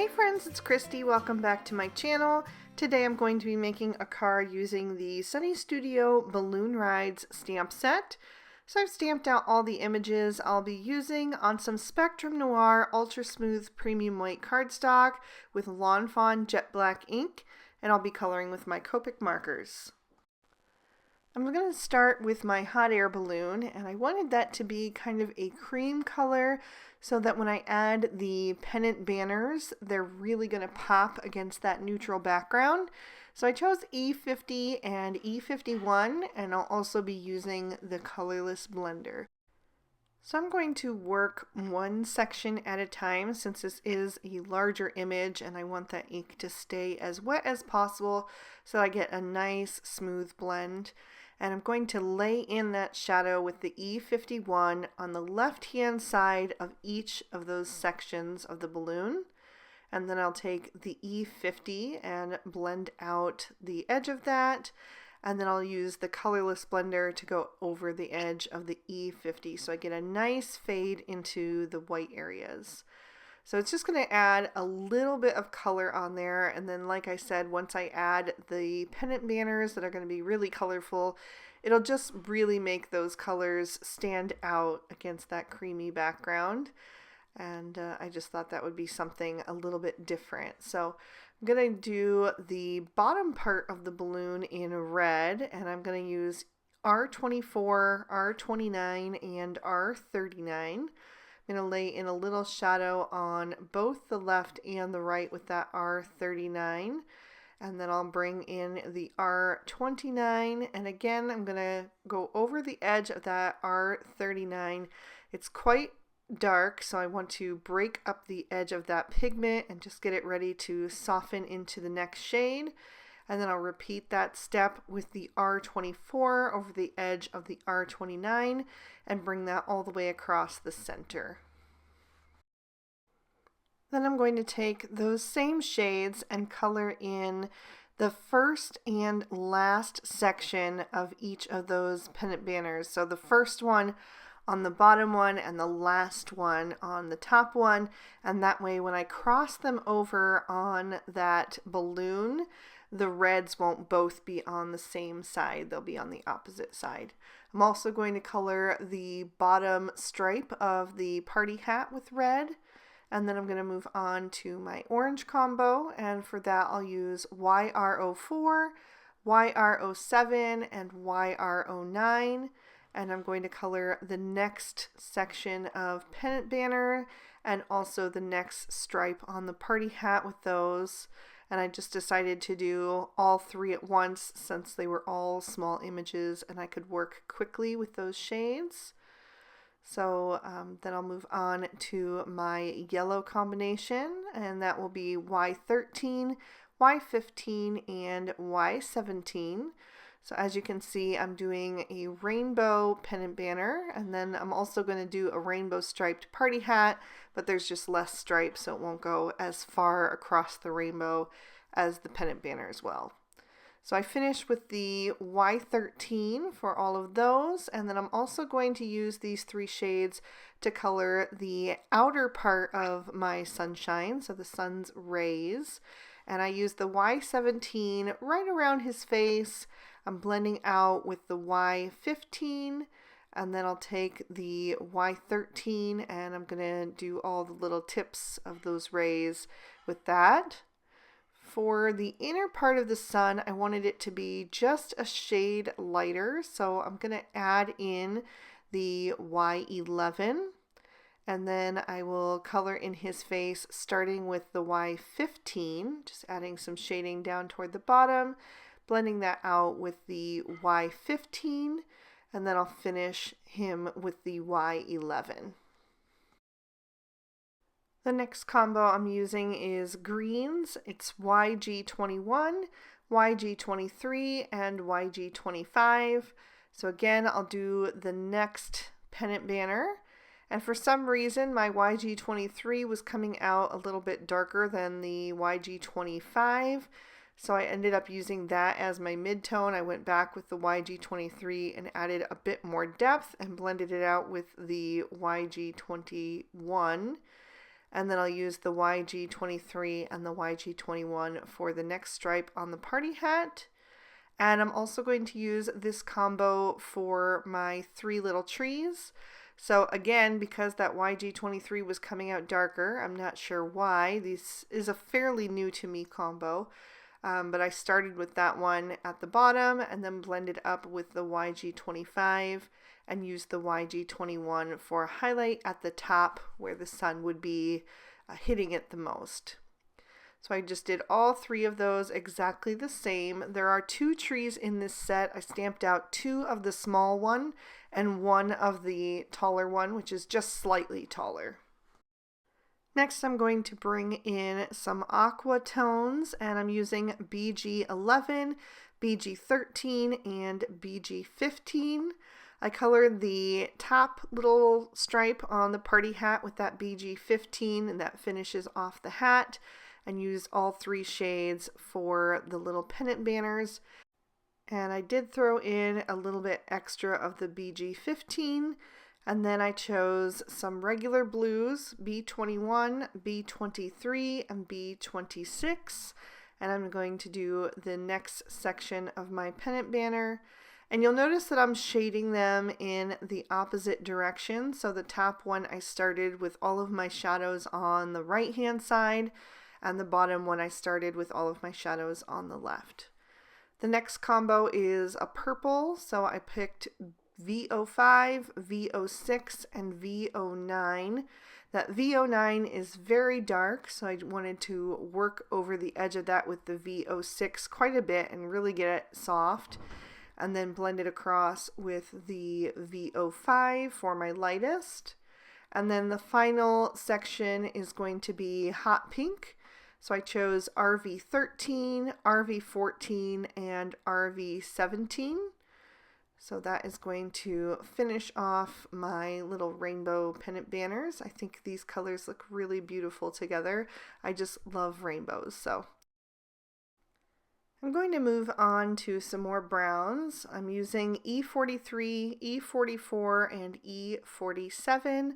friends, it's Christy. Welcome back to my channel. Today I'm going to be making a card using the Sunny Studio Balloon Rides stamp set. So I've stamped out all the images I'll be using on some Spectrum Noir Ultra Smooth Premium White cardstock with Lawn Fawn Jet Black ink, and I'll be coloring with my Copic markers. I'm going to start with my hot air balloon, and I wanted that to be kind of a cream color so that when I add the pennant banners, they're really going to pop against that neutral background. So I chose E50 and E51, and I'll also be using the colorless blender. So I'm going to work one section at a time since this is a larger image and I want that ink to stay as wet as possible so I get a nice smooth blend. And I'm going to lay in that shadow with the E51 on the left hand side of each of those sections of the balloon. And then I'll take the E50 and blend out the edge of that. And then I'll use the colorless blender to go over the edge of the E50 so I get a nice fade into the white areas. So it's just going to add a little bit of color on there, and then like I said, once I add the pennant banners that are going to be really colorful, it'll just really make those colors stand out against that creamy background. And I just thought that would be something a little bit different. So I'm going to do the bottom part of the balloon in red, and I'm going to use R24, R29, and R39. I'm going to lay in a little shadow on both the left and the right with that R39, and then I'll bring in the R29, and again I'm going to go over the edge of that R39. It's quite dark, so I want to break up the edge of that pigment and just get it ready to soften into the next shade. And then I'll repeat that step with the R24 over the edge of the R29 and bring that all the way across the center. Then I'm going to take those same shades and color in the first and last section of each of those pennant banners. So the first one on the bottom one and the last one on the top one, and that way when I cross them over on that balloon, the reds won't both be on the same side, they'll be on the opposite side. I'm also going to color the bottom stripe of the party hat with red, and then I'm going to move on to my orange combo, and for that I'll use YR04, YR07, and YR09, and I'm going to color the next section of pennant banner and also the next stripe on the party hat with those. And I just decided to do all three at once since they were all small images and I could work quickly with those shades. So then I'll move on to my yellow combination, and that will be Y13, Y15, and Y17. So as you can see, I'm doing a rainbow pennant banner, and then I'm also going to do a rainbow striped party hat, but there's just less stripes, so it won't go as far across the rainbow as the pennant banner as well. So I finished with the Y13 for all of those, and then I'm also going to use these three shades to color the outer part of my sunshine, so the sun's rays. And I use the Y17 right around his face. I'm blending out with the Y15, and then I'll take the Y13 and I'm going to do all the little tips of those rays with that. For the inner part of the sun, I wanted it to be just a shade lighter, so I'm going to add in the Y11, and then I will color in his face starting with the Y15, just adding some shading down toward the bottom, blending that out with the Y15, and then I'll finish him with the Y11. The next combo I'm using is greens. It's YG21, YG23, and YG25. So again, I'll do the next pennant banner. And for some reason, my YG23 was coming out a little bit darker than the YG25. So I ended up using that as my mid-tone. I went back with the YG23 and added a bit more depth and blended it out with the YG21. And then I'll use the YG23 and the YG21 for the next stripe on the party hat. And I'm also going to use this combo for my 3 little trees. So again, because that YG23 was coming out darker, I'm not sure why. This is a fairly new to me combo. But I started with that one at the bottom and then blended up with the YG25 and used the YG21 for a highlight at the top where the sun would be hitting it the most. So I just did all 3 of those exactly the same. There are 2 trees in this set. I stamped out 2 of the small one and 1 of the taller one, which is just slightly taller. Next, I'm going to bring in some aqua tones, and I'm using BG11, BG13, and BG15. I colored the top little stripe on the party hat with that BG15, and that finishes off the hat, and used all 3 shades for the little pennant banners. And I did throw in a little bit extra of the BG15, and then I chose some regular blues, B21, B23, and B26, and I'm going to do the next section of my pennant banner. And you'll notice that I'm shading them in the opposite direction. So the top one I started with all of my shadows on the right hand side, and the bottom one I started with all of my shadows on the left. The next combo is a purple, so I picked V05, V06, and V09. That V09 is very dark, so I wanted to work over the edge of that with the V06 quite a bit and really get it soft, and then blend it across with the V05 for my lightest. And then the final section is going to be hot pink. So I chose RV13, RV14, and RV17. So that is going to finish off my little rainbow pennant banners. I think these colors look really beautiful together. I just love rainbows. So I'm going to move on to some more browns. I'm using E43, E44, and E47.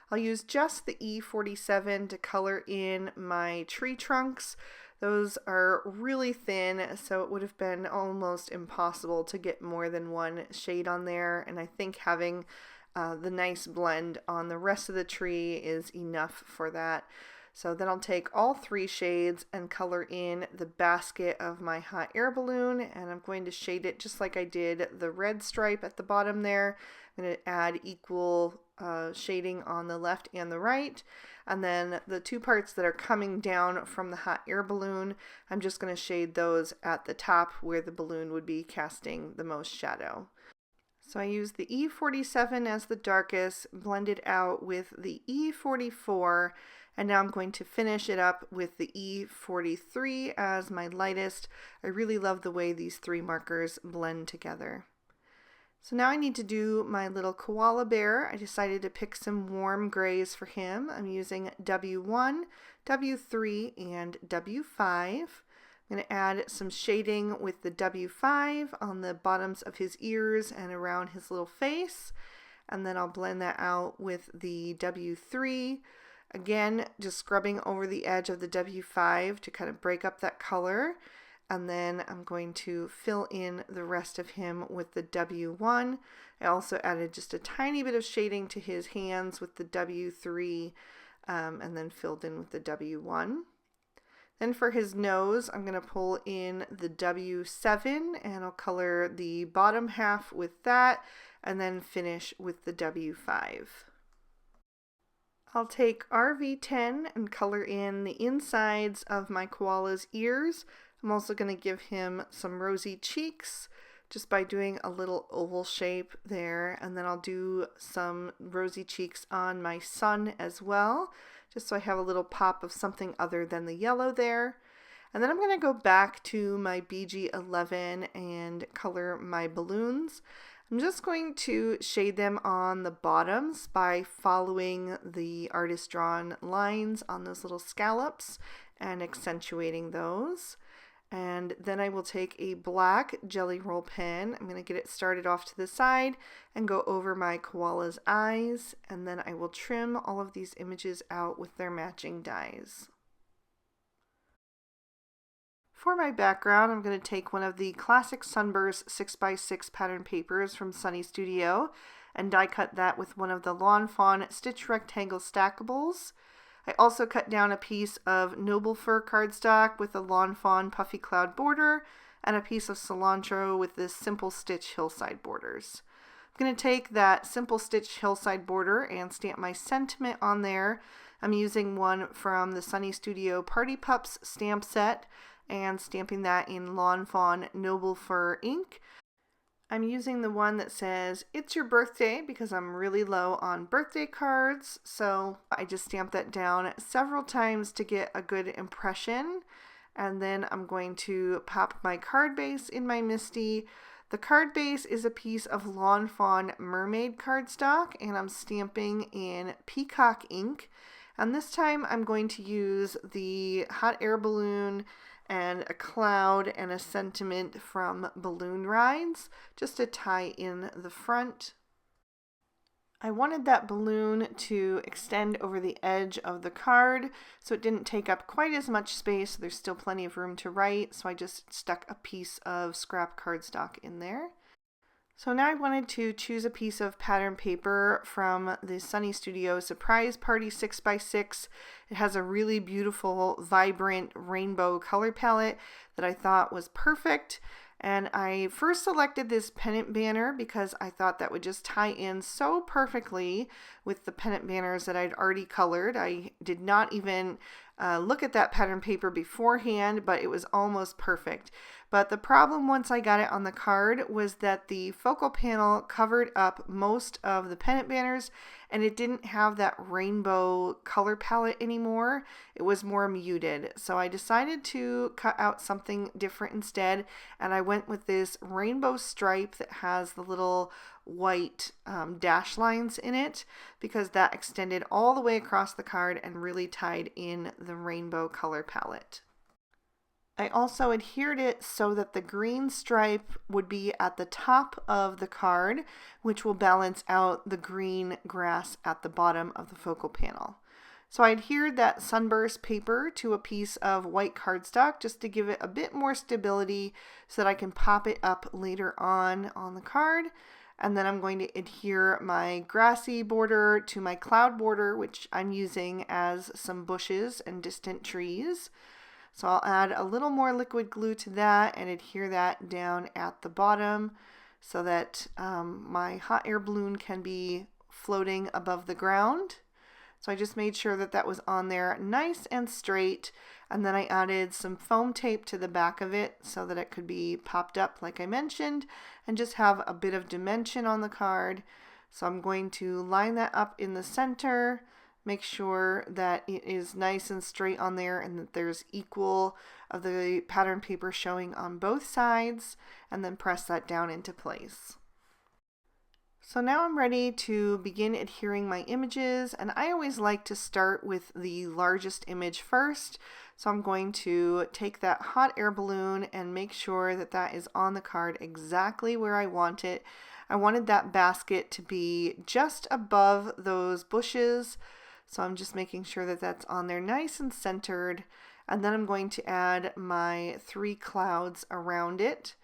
I'll use just the E47 to color in my tree trunks. Those are really thin, so it would have been almost impossible to get more than 1 shade on there, and I think having the nice blend on the rest of the tree is enough for that. So then I'll take all 3 shades and color in the basket of my hot air balloon, and I'm going to shade it just like I did the red stripe at the bottom there. I'm going to add equal shading on the left and the right, and then the 2 parts that are coming down from the hot air balloon, I'm just going to shade those at the top where the balloon would be casting the most shadow. So I used the E47 as the darkest, blended out with the E44, and now I'm going to finish it up with the E43 as my lightest. I really love the way these 3 markers blend together. So now I need to do my little koala bear. I decided to pick some warm grays for him. I'm using W1, W3, and W5. I'm going to add some shading with the W5 on the bottoms of his ears and around his little face. And then I'll blend that out with the W3. Again, just scrubbing over the edge of the W5 to kind of break up that color. And then I'm going to fill in the rest of him with the W1. I also added just a tiny bit of shading to his hands with the W3 and then filled in with the W1. Then for his nose, I'm going to pull in the W7 and I'll color the bottom half with that and then finish with the W5. I'll take RV10 and color in the insides of my koala's ears. I'm also going to give him some rosy cheeks just by doing a little oval shape there, and then I'll do some rosy cheeks on my sun as well, just so I have a little pop of something other than the yellow there. And then I'm going to go back to my BG11 and color my balloons. I'm just going to shade them on the bottoms by following the artist drawn lines on those little scallops and accentuating those. And then I will take a black jelly roll pen. I'm going to get it started off to the side and go over my koala's eyes. And then I will trim all of these images out with their matching dies. For my background, I'm going to take one of the classic Sunburst 6x6 pattern papers from Sunny Studio and die cut that with one of the Lawn Fawn Stitch Rectangle Stackables. I also cut down a piece of Noble Fur cardstock with a Lawn Fawn Puffy Cloud border and a piece of cilantro with this Simple Stitch hillside borders. I'm going to take that Simple Stitch hillside border and stamp my sentiment on there. I'm using one from the Sunny Studio Party Pups stamp set and stamping that in Lawn Fawn Noble Fur ink. I'm using the one that says, "It's your birthday," because I'm really low on birthday cards. So I just stamped that down several times to get a good impression. And then I'm going to pop my card base in my MISTI. The card base is a piece of Lawn Fawn Mermaid cardstock, and I'm stamping in Peacock ink. And this time I'm going to use the hot air balloon and a cloud and a sentiment from Balloon Rides just to tie in the front. I wanted that balloon to extend over the edge of the card so it didn't take up quite as much space. There's still plenty of room to write, so I just stuck a piece of scrap cardstock in there. So now I wanted to choose a piece of pattern paper from the Sunny Studio Surprise Party 6x6. It has a really beautiful, vibrant rainbow color palette that I thought was perfect. And I first selected this pennant banner because I thought that would just tie in so perfectly with the pennant banners that I'd already colored. I did not even look at that pattern paper beforehand, but it was almost perfect. But the problem once I got it on the card was that the focal panel covered up most of the pennant banners and it didn't have that rainbow color palette anymore. It was more muted. So I decided to cut out something different instead, and I went with this rainbow stripe that has the little white dash lines in it because that extended all the way across the card and really tied in the rainbow color palette. I also adhered it so that the green stripe would be at the top of the card, which will balance out the green grass at the bottom of the focal panel. So I adhered that Sunburst paper to a piece of white cardstock just to give it a bit more stability so that I can pop it up later on the card. And then I'm going to adhere my grassy border to my cloud border, which I'm using as some bushes and distant trees. So I'll add a little more liquid glue to that and adhere that down at the bottom so that my hot air balloon can be floating above the ground. So I just made sure that that was on there nice and straight, and then I added some foam tape to the back of it so that it could be popped up like I mentioned and just have a bit of dimension on the card. So I'm going to line that up in the center, make sure that it is nice and straight on there and that there's equal of the pattern paper showing on both sides, and then press that down into place. So now I'm ready to begin adhering my images, and I always like to start with the largest image first. So I'm going to take that hot air balloon and make sure that that is on the card exactly where I want it. I wanted that basket to be just above those bushes. So I'm just making sure that that's on there nice and centered. And then I'm going to add my 3 clouds around it.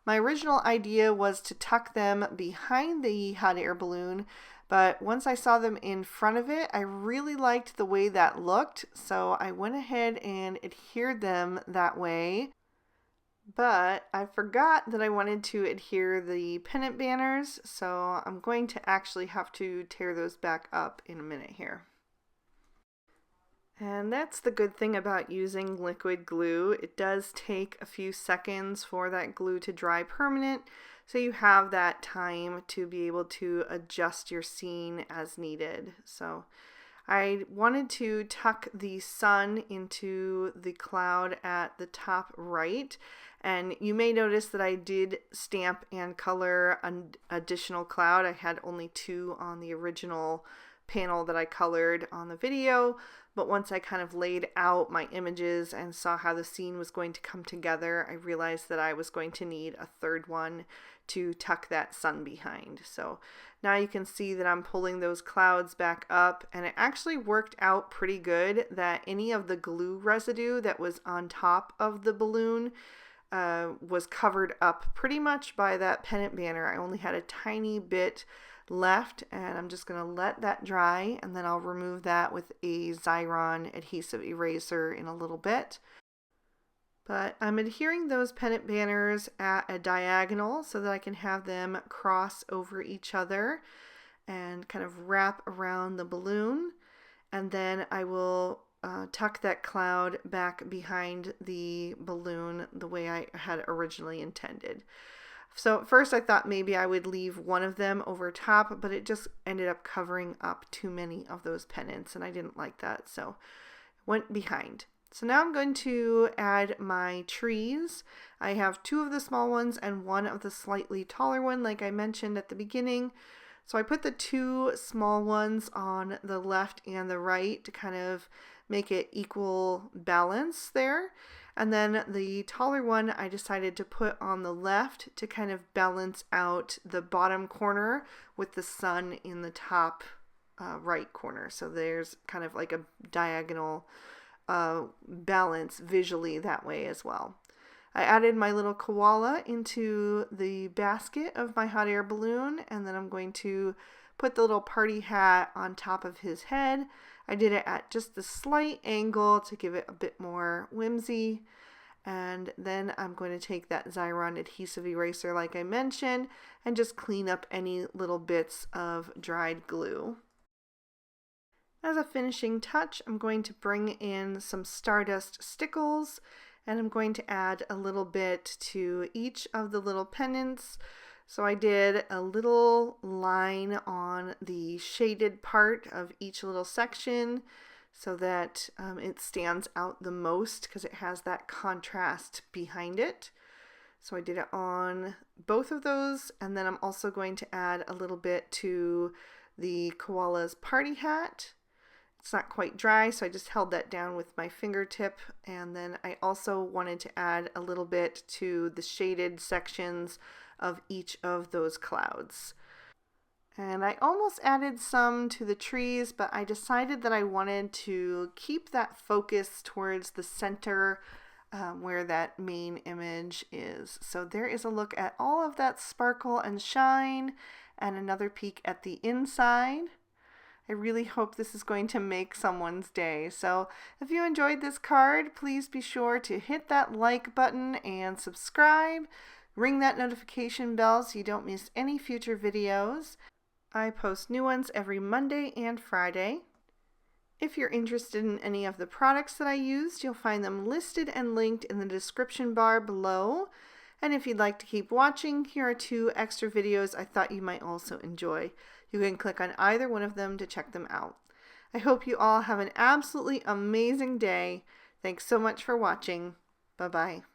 My original idea was to tuck them behind the hot air balloon, but once I saw them in front of it, I really liked the way that looked. So I went ahead and adhered them that way. But I forgot that I wanted to adhere the pennant banners, so I'm going to actually have to tear those back up in a minute here. And that's the good thing about using liquid glue. It does take a few seconds for that glue to dry permanent, so you have that time to be able to adjust your scene as needed. So I wanted to tuck the sun into the cloud at the top right, and you may notice that I did stamp and color an additional cloud. I had only 2 on the original panel that I colored on the video, but once I kind of laid out my images and saw how the scene was going to come together, I realized that I was going to need a third one to tuck that sun behind. So now you can see that I'm pulling those clouds back up, and it actually worked out pretty good that any of the glue residue that was on top of the balloon was covered up pretty much by that pennant banner. I only had a tiny bit left, and I'm just going to let that dry, and then I'll remove that with a Xyron adhesive eraser in a little bit. But I'm adhering those pennant banners at a diagonal so that I can have them cross over each other and kind of wrap around the balloon, and then I will tuck that cloud back behind the balloon the way I had originally intended. So at first I thought maybe I would leave one of them over top, but it just ended up covering up too many of those pennants, and I didn't like that, so went behind. So now I'm going to add my trees. I have 2 of the small ones and 1 of the slightly taller one, like I mentioned at the beginning. So I put the 2 small ones on the left and the right to kind of make it equal balance there. And then the taller one I decided to put on the left to kind of balance out the bottom corner with the sun in the top right corner. So there's kind of like a diagonal balance visually that way as well. I added my little koala into the basket of my hot air balloon, and then I'm going to put the little party hat on top of his head. I did it at just a slight angle to give it a bit more whimsy. And then I'm going to take that Xyron adhesive eraser like I mentioned and just clean up any little bits of dried glue. As a finishing touch, I'm going to bring in some Stardust stickles, and I'm going to add a little bit to each of the little pennants. So I did a little line on the shaded part of each little section so that it stands out the most because it has that contrast behind it. So I did it on both of those, and then I'm also going to add a little bit to the koala's party hat. It's not quite dry, so I just held that down with my fingertip, and then I also wanted to add a little bit to the shaded sections of each of those clouds. And I almost added some to the trees, but I decided that I wanted to keep that focus towards the center where that main image is. So there is a look at all of that sparkle and shine, and another peek at the inside. I really hope this is going to make someone's day. So if you enjoyed this card, please be sure to hit that like button and subscribe. Ring that notification bell so you don't miss any future videos. I post new ones every Monday and Friday. If you're interested in any of the products that I used, you'll find them listed and linked in the description bar below. And if you'd like to keep watching, here are 2 extra videos I thought you might also enjoy. You can click on either one of them to check them out. I hope you all have an absolutely amazing day. Thanks so much for watching. Bye-bye.